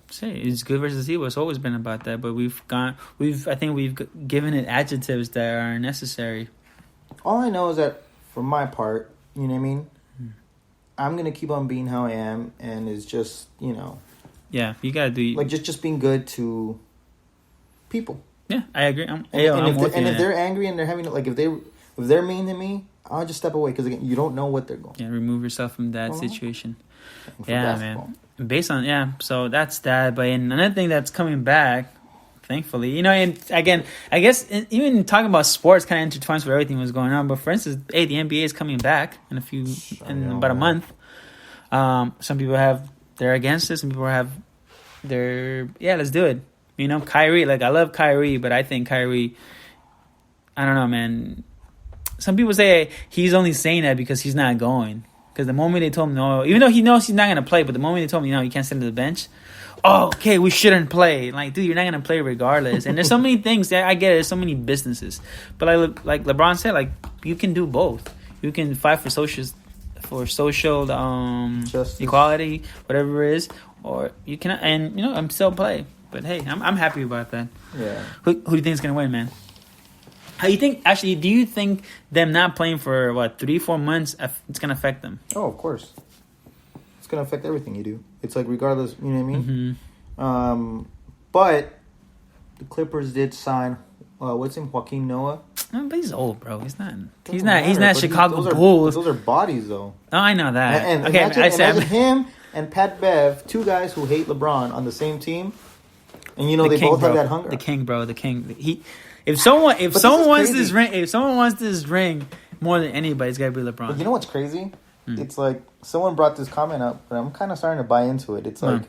say it's good versus evil. It's always been about that, but I think we've given it adjectives that are necessary. All I know is that for my part, you know what I mean? I'm going to keep on being how I am, and it's just, you know. Yeah, you got to do... Like, just being good to people. Yeah, I agree. If they're angry and they're having... Like, if they're mean to me, I'll just step away, because, again, you don't know what they're going. Yeah, remove yourself from that situation. Yeah, basketball. Man. Based on... so that's that. But another thing that's coming back... Thankfully, you know, and again, I guess even talking about sports kind of intertwines with everything was going on. But for instance, the NBA is coming back in about a month. Some people they're against it. Some people let's do it. You know, Kyrie, like I love Kyrie, but I think Kyrie, I don't know, man. Some people say he's only saying that because he's not going. Because the moment they told him no, even though he knows he's not going to play, but the moment they told him, you can't sit on the bench. Oh, okay, we shouldn't play. Like, dude, you're not gonna play regardless. And there's so many things that I get it. There's so many businesses, but like LeBron said, like you can do both. You can fight for social equality, whatever it is, or you can, and I'm still play. But hey, I'm happy about that. Yeah. Who do you think is gonna win, man? How you think? Actually, do you think them not playing for 3-4 months it's gonna affect them? Oh, of course. It's gonna affect everything you do. It's like regardless, you know what I mean? Mm-hmm. But the Clippers did sign what's him, Joaquin Noah. No, but he's old, bro. He's not Chicago Bulls. Those are bodies, though. Oh, I know that. And okay, imagine him and Pat Bev, two guys who hate LeBron, on the same team, and they both have that hunger. The king, bro. The king. If someone wants this ring more than anybody, it's gotta be LeBron. But you know what's crazy? It's like someone brought this comment up, but I'm kind of starting to buy into it. It's like,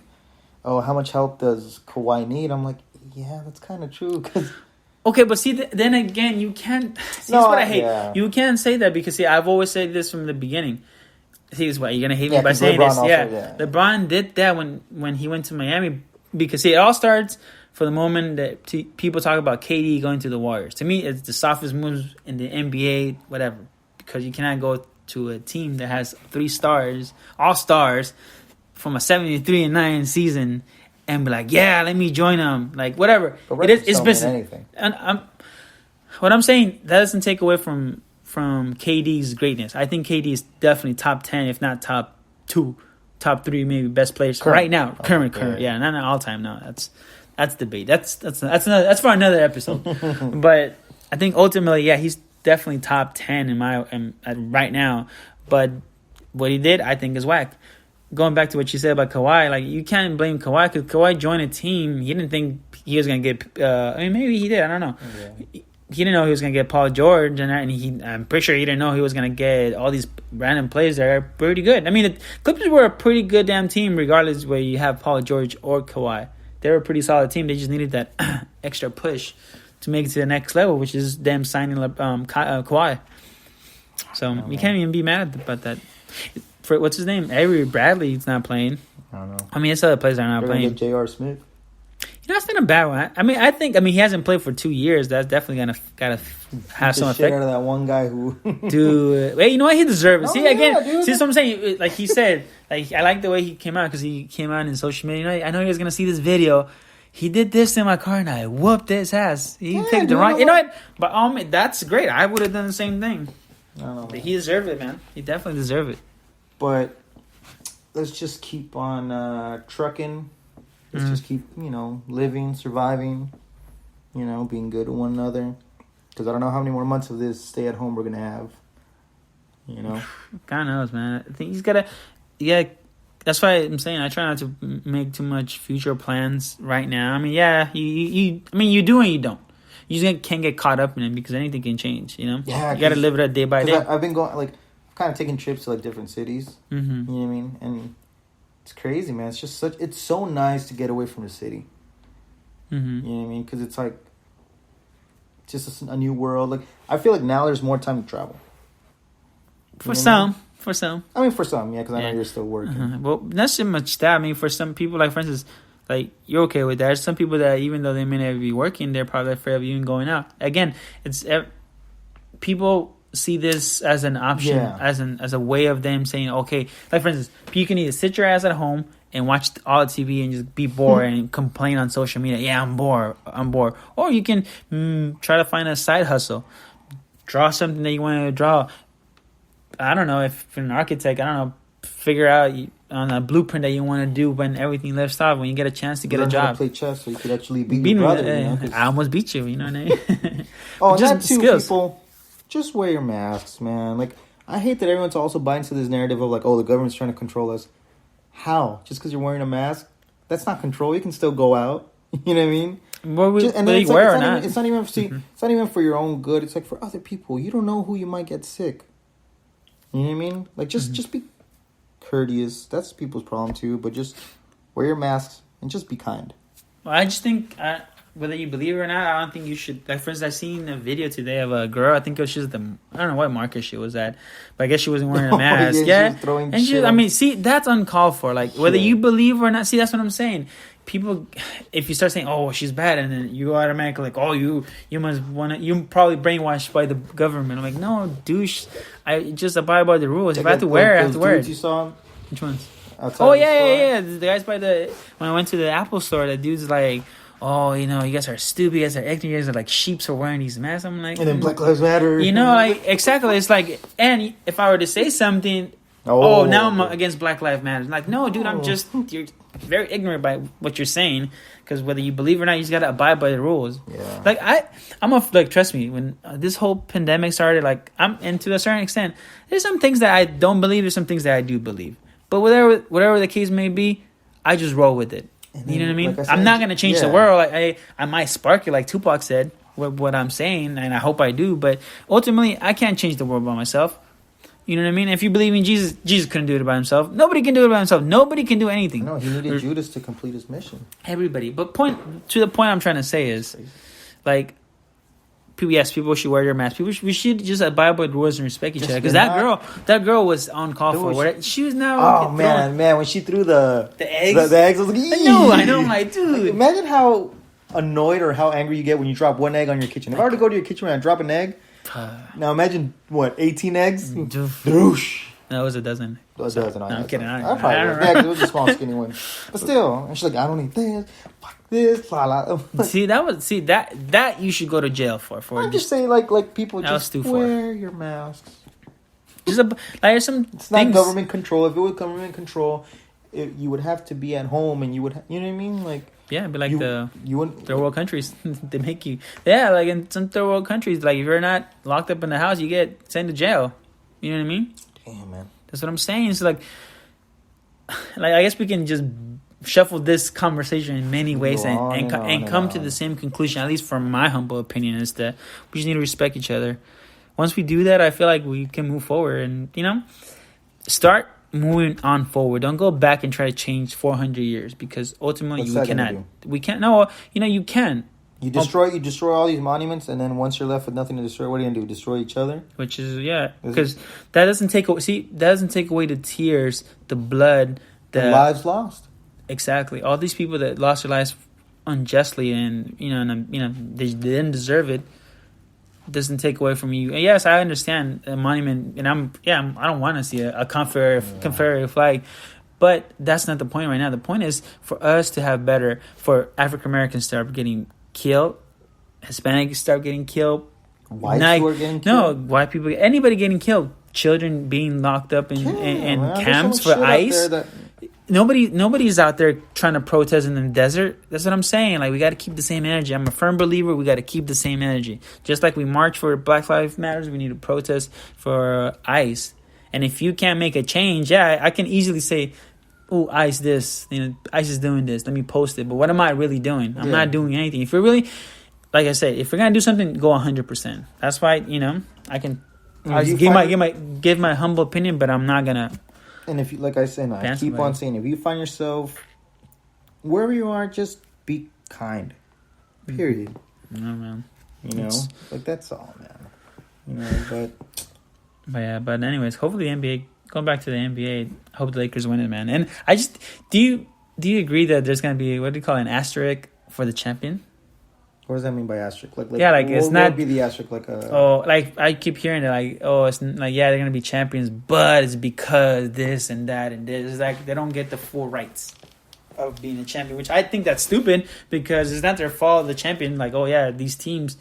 oh, how much help does Kawhi need? I'm like, yeah, that's kind of true. Okay, but see, then again, you can't... See, that's what I hate. Yeah. You can't say that because, see, I've always said this from the beginning. See, you're going to hate me by saying LeBron this. Also, LeBron did that when he went to Miami because, see, it all starts for the moment that people talk about KD going to the Warriors. To me, it's the softest moves in the NBA, whatever, because you cannot go to a team that has 3 stars, all stars, from a 73-9 season, and be like, yeah, let me join them, like whatever. It's business. Anything. And what I'm saying, that doesn't take away from KD's greatness. I think KD is definitely top 10, if not top 2, top 3, maybe best players right now. Current, yeah, not all time. No, that's debate. That's for another episode. But I think ultimately, yeah, he's definitely top 10 right now, but what he did, I think, is whack. Going back to what you said about Kawhi, like you can't blame Kawhi because Kawhi joined a team. He didn't think he was gonna get. Maybe he did. I don't know. Yeah. He didn't know he was gonna get Paul George, and I'm pretty sure he didn't know he was gonna get all these random players that are pretty good. I mean, the Clippers were a pretty good damn team, regardless whether you have Paul George or Kawhi. They were a pretty solid team. They just needed that extra push to make it to the next level, which is them signing Kawhi. So you can't even be mad about that. For what's his name? Avery Bradley's not playing. I don't know. I mean, it's other players that are not playing. J.R. Smith. That's not a bad one. I think he hasn't played for 2 years. That's definitely gotta have some effect. Out of that one guy who, dude. Wait, you know what? He deserves it. See again. See what I'm saying? Like he said, like I like the way he came out because he came out in social media. I know you guys gonna see this video. He did this in my car and I whooped his ass. He picked the right. You know what? But that's great. I would have done the same thing. I don't know. But he deserved it, man. He definitely deserved it. But let's just keep on trucking. Let's just keep, living, surviving, being good to one another. Because I don't know how many more months of this stay at home we're going to have. God knows, man. I think he's got to... Yeah, that's why I'm saying I try not to make too much future plans right now. I mean, yeah, you do and you don't. You just can't get caught up in it because anything can change, Yeah. You got to live it day by day. I've been going, kind of taking trips to, different cities. Mm-hmm. You know what I mean? And it's crazy, man. It's just it's so nice to get away from the city. Mm-hmm. You know what I mean? Because it's just a new world. I feel like now there's more time to travel. For some. I mean, for some, yeah, because I know you're still working. Uh-huh. Well, not so much that. I mean, for some people, for instance, you're okay with that. There's some people that even though they may not be working, they're probably afraid of even going out. Again, it's people see this as an option, as a way of them saying, okay, for instance, you can either sit your ass at home and watch all the TV and just be bored and complain on social media. Yeah, I'm bored. Or you can try to find a side hustle. Draw something that you want to draw. I don't know, if you're an architect, I don't know, figure out on a blueprint that you want to do when everything lifts off, when you get a chance to get a job. How to play chess so you could actually beat your brother. I almost beat you, you know what I mean? Oh, and that too, skills. People, just wear your masks, man. Like, I hate that everyone's also buying into this narrative of like, oh, the government's trying to control us. How? Just because you're wearing a mask? That's not control. You can still go out. You know what I mean? It's not even for your own good. It's like for other people. You don't know who you might get sick. You know what I mean? Like, just be courteous. That's people's problem too. But just wear your masks and just be kind. Well, I just think whether you believe it or not, I don't think you should. Like, for instance, I seen a video today of a girl. I think it was just I don't know what market she was at, but I guess she wasn't wearing a mask. Yeah, I mean, see, that's uncalled for. Like, whether you believe or not. See, that's what I'm saying. People, if you start saying, "Oh, she's bad," and then you automatically like, "Oh, you must want to," you probably brainwashed by the government. I'm like, no, douche. I just abide by the rules. If I have to wear it, I have to wear it. You saw? Which ones? Oh yeah. The guys by when I went to the Apple store, the dude's like, "Oh, you guys are stupid. You guys are ignorant. You guys are like sheeps for wearing these masks." I'm like, and then Black Lives Matter. Like exactly. It's like, and if I were to say something, now I'm against Black Lives Matter. Like, no, dude, you're very ignorant by what you're saying, because whether you believe it or not, you just gotta abide by the rules. Yeah. Like trust me, when this whole pandemic started, like and to a certain extent, there's some things that I don't believe, there's some things that I do believe. But whatever the case may be, I just roll with it. Then, you know what I mean? Like I'm not gonna change the world. I might spark it, like Tupac said, what I'm saying, and I hope I do. But ultimately, I can't change the world by myself. You know what I mean? If you believe in Jesus, Jesus couldn't do it by himself. Nobody can do it by himself. Nobody can do anything. No, he needed Judas to complete his mission. Everybody. But the point I'm trying to say is, like, people should wear their masks. We should just abide by the rules and respect each other. Because that girl was on call for. She was now. Oh man, when she threw the eggs, I was like, I know, my dude. Like, imagine how annoyed or how angry you get when you drop one egg on your kitchen. If I were to go to your kitchen and drop an egg. Now imagine 18 eggs? Doosh. No, it was a dozen. A dozen. No, I'm kidding. I probably it was a small skinny one. But still, and she's like, I don't eat this. Fuck this. Blah, blah. That you should go to jail for. I'm just saying, like people just wear your masks. It's not government control. If it was government control, you would have to be at home, and you would, you know what I mean, like. Yeah, but like third world countries, they make you. Yeah, like in some third world countries, like if you're not locked up in the house, you get sent to jail. You know what I mean? Damn, man. That's what I'm saying. So like I guess we can just shuffle this conversation in many ways and come to the same conclusion. At least from my humble opinion, is that we just need to respect each other. Once we do that, I feel like we can move forward and start moving on forward. Don't go back and try to change 400 years, because ultimately we cannot. We can't. No, you can. You destroy all these monuments, and then once you're left with nothing to destroy, what are you gonna do? Destroy each other? Which is because that doesn't take away the tears, the blood, the lives lost. Exactly. All these people that lost their lives unjustly, and they didn't deserve it. Doesn't take away from you. And yes, I understand a monument, and I don't want to see a Confederate flag, but that's not the point right now. The point is for us to have better, for African Americans to start getting killed, Hispanics start getting killed, white people getting killed. No, white people, anybody getting killed, children being locked up in camps for ICE. Nobody's out there trying to protest in the desert. That's what I'm saying. Like, we got to keep the same energy. I'm a firm believer we got to keep the same energy. Just like we march for Black Lives Matter, we need to protest for ICE. And if you can't make a change, I can easily say, "Oh, ICE this. ICE is doing this. Let me post it." But what am I really doing? I'm not doing anything. If we're really, like I said, if we're gonna do something, go 100%. That's why I can give my humble opinion, but I'm not gonna. And if you, like I said, I keep on saying, if you find yourself wherever you are, just be kind. Period. No, man. Like that's all, man. But anyways, hopefully the NBA. Going back to the NBA, I hope the Lakers win it, man. And I just do you agree that there's gonna be, what do you call it, an asterisk for the champion? What does that mean by asterisk? It's not be the asterisk like a. Oh, like I keep hearing it, it's like they're gonna be champions, but it's because this and that and this. It's like they don't get the full rights. of being a champion, which I think that's stupid because it's not their fault. The champion, like, oh yeah, these teams,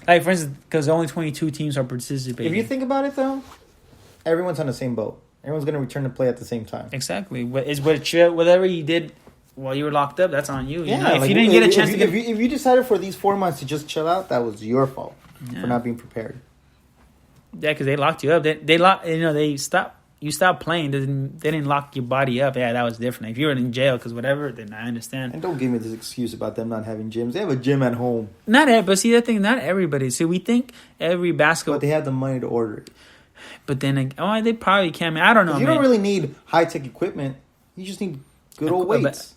like for instance, because only 22 teams are participating. If you think about it, though, everyone's on the same boat. Everyone's going to return to play at the same time. Exactly. Whatever you did while you were locked up, that's on you. Yeah. You know? If you didn't get a chance if you decided for these 4 months to just chill out, that was your fault for not being prepared. Yeah, because they locked you up. They locked. They stopped. You stopped playing. They didn't lock your body up. Yeah, that was different. If you were in jail because whatever, then I understand. And don't give me this excuse about them not having gyms. They have a gym at home. But see the thing. Not everybody. See, we think every basketball. But they have the money to order it. But then, they probably can. I don't know. You don't really need high tech equipment. You just need good old weights.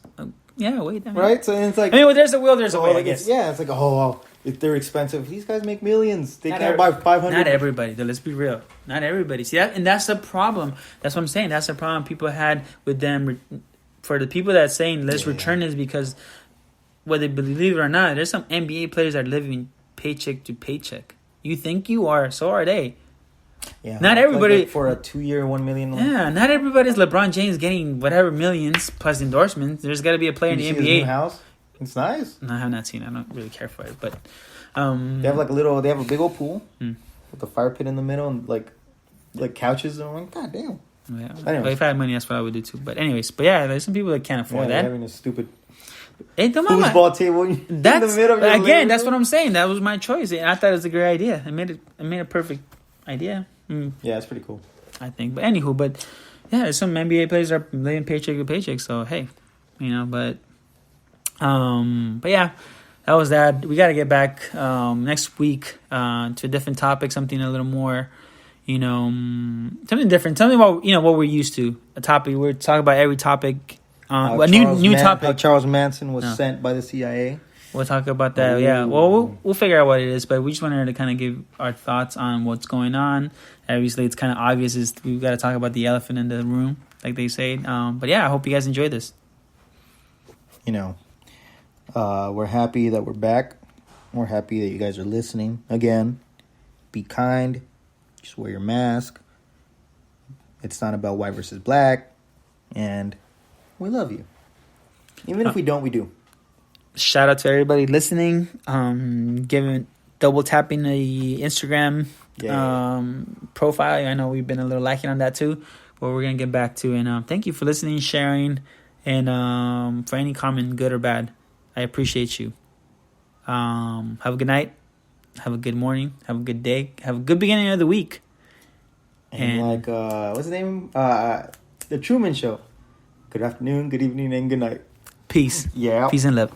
Weight. Right. So it's like. There's a will. There's a way. I guess. Yeah, it's like if they're expensive, these guys make millions. They can't buy 500. Not everybody, though. Let's be real. Not everybody. See that, and that's the problem. That's what I'm saying. That's the problem people had with them. For the people that saying let's return is because whether they believe it or not, there's some NBA players that are living paycheck to paycheck. You think you are, so are they. Yeah. Not everybody like for a 2-year, $1 million. Yeah, not everybody's LeBron James getting whatever millions plus endorsements. There's got to be a player in the NBA. His new house? It's nice. No, I have not seen it. I don't really care for it, but they have they have a big old pool with a fire pit in the middle and like couches. And I'm like, God damn. Yeah. If I had money, that's what I would do too. But there's some people that can't afford that. Having a stupid foosball table in the middle. Again, that's what I'm saying. That was my choice, and I thought it was a great idea. I made a perfect idea. Yeah, it's pretty cool. I think. But there's some NBA players are living paycheck to paycheck. So hey, but yeah, that was that. We got to get back next week to a different topic, something a little more, something different, something about what we're used to. A topic we're talking about every topic. A new topic. How Charles Manson was sent by the CIA. We'll talk about that. Ooh. Yeah. Well, we'll figure out what it is, but we just wanted to kind of give our thoughts on what's going on. Obviously, it's kind of obvious. We've got to talk about the elephant in the room, like they say. But yeah, I hope you guys enjoyed this. We're happy that we're back. We're happy that you guys are listening. Again, be kind. Just wear your mask. It's not about white versus black. And we love you. Even if we don't, we do. Shout out to everybody listening. Double tapping the Instagram profile. I know we've been a little lacking on that too, but we're gonna get back to. And thank you for listening, sharing, and for any comment, good or bad. I appreciate you. Have a good night. Have a good morning. Have a good day. Have a good beginning of the week. And what's his name? The Truman Show. Good afternoon, good evening, and good night. Peace. Yeah. Peace and love.